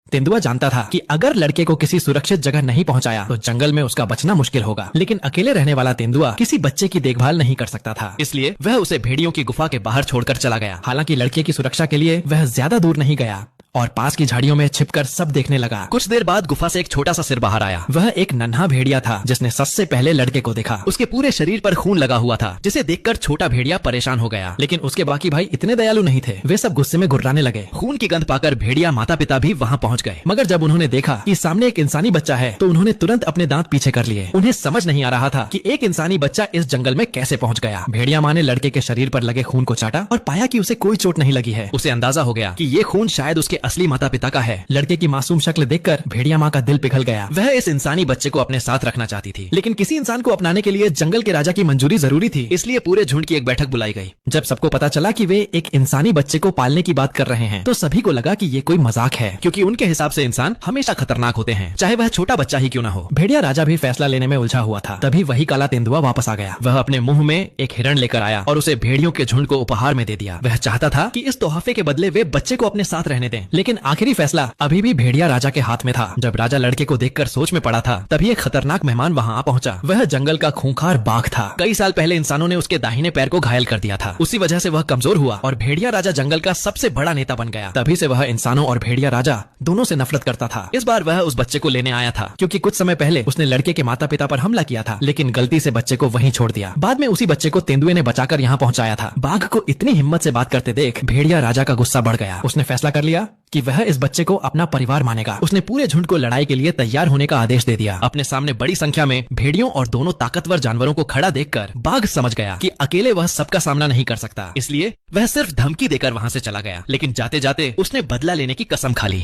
तेंदुआ जानता था कि अगर लड़के को किसी सुरक्षित जगह नहीं पहुंचाया तो जंगल में उसका बचना मुश्किल होगा। लेकिन अकेले रहने वाला तेंदुआ किसी बच्चे की देखभाल नहीं कर सकता था, इसलिए वह उसे भेड़ियों की गुफा के बाहर छोड़कर चला गया। हालांकि लड़के की सुरक्षा के लिए वह ज्यादा दूर नहीं गया और पास की झाड़ियों में छिपकर सब देखने लगा। कुछ देर बाद गुफा से एक छोटा सा सिर बाहर आया। वह एक नन्हा भेड़िया था जिसने सबसे पहले लड़के को देखा। उसके पूरे शरीर पर खून लगा हुआ था, जिसे देखकर छोटा भेड़िया परेशान हो गया। लेकिन उसके बाकी भाई इतने दयालु नहीं थे, वे सब गुस्से में गुर्राने लगे। खून की गंध पाकर भेड़िया माता पिता भी वहाँ पहुँच गए, मगर जब उन्होंने देखा कि सामने एक इंसानी बच्चा है तो उन्होंने तुरंत अपने दांत पीछे कर लिए। उन्हें समझ नहीं आ रहा था कि एक इंसानी बच्चा इस जंगल में कैसे पहुँच गया। भेड़िया माँ ने लड़के के शरीर पर लगे खून को चाटा और पाया कि उसे कोई चोट नहीं लगी है। उसे अंदाजा हो गया कि ये खून शायद उसके असली माता पिता का है। लड़के की मासूम शक्ल देखकर भेड़िया माँ का दिल पिघल गया। वह इस इंसानी बच्चे को अपने साथ रखना चाहती थी, लेकिन किसी इंसान को अपनाने के लिए जंगल के राजा की मंजूरी जरूरी थी, इसलिए पूरे झुंड की एक बैठक बुलाई गई। जब सबको पता चला कि वे एक इंसानी बच्चे को पालने की बात कर रहे हैं तो सभी को लगा कि ये कोई मजाक है, क्योंकि उनके हिसाब से इंसान हमेशा खतरनाक होते हैं, चाहे वह छोटा बच्चा ही क्यों न हो। भेड़िया राजा भी फैसला लेने में उलझा हुआ था। तभी वही काला तेंदुआ वापस आ गया। वह अपने मुंह में एक हिरण लेकर आया और उसे भेड़ियों के झुंड को उपहार में दे दिया। वह चाहता था कि इस तोहफे के बदले वे बच्चे को अपने साथ रहने दें, लेकिन आखिरी फैसला अभी भी भेड़िया राजा के हाथ में था। जब राजा लड़के को देखकर सोच में पड़ा था तभी एक खतरनाक मेहमान वहाँ आ पहुंचा। वह जंगल का खूंखार बाघ था। कई साल पहले इंसानों ने उसके दाहिने पैर को घायल कर दिया था, उसी वजह से वह कमजोर हुआ और भेड़िया राजा जंगल का सबसे बड़ा नेता बन गया। तभी से वह इंसानों और भेड़िया राजा दोनों से नफरत करता था। इस बार वह उस बच्चे को लेने आया था, क्योंकि कुछ समय पहले उसने लड़के के माता पिता पर हमला किया था, लेकिन गलती से बच्चे को वहीं छोड़ दिया। बाद में उसी बच्चे को तेंदुए ने बचाकर यहाँ पहुँचाया था। बाघ को इतनी हिम्मत से बात करते देख भेड़िया राजा का गुस्सा बढ़ गया। उसने फैसला कर लिया कि वह इस बच्चे को अपना परिवार मानेगा। उसने पूरे झुंड को लड़ाई के लिए तैयार होने का आदेश दे दिया। अपने सामने बड़ी संख्या में भेड़ियों और दोनों ताकतवर जानवरों को खड़ा देखकर बाघ समझ गया कि अकेले वह सबका सामना नहीं कर सकता, इसलिए वह सिर्फ धमकी देकर वहां से चला गया। लेकिन जाते जाते उसने बदला लेने की कसम खा ली।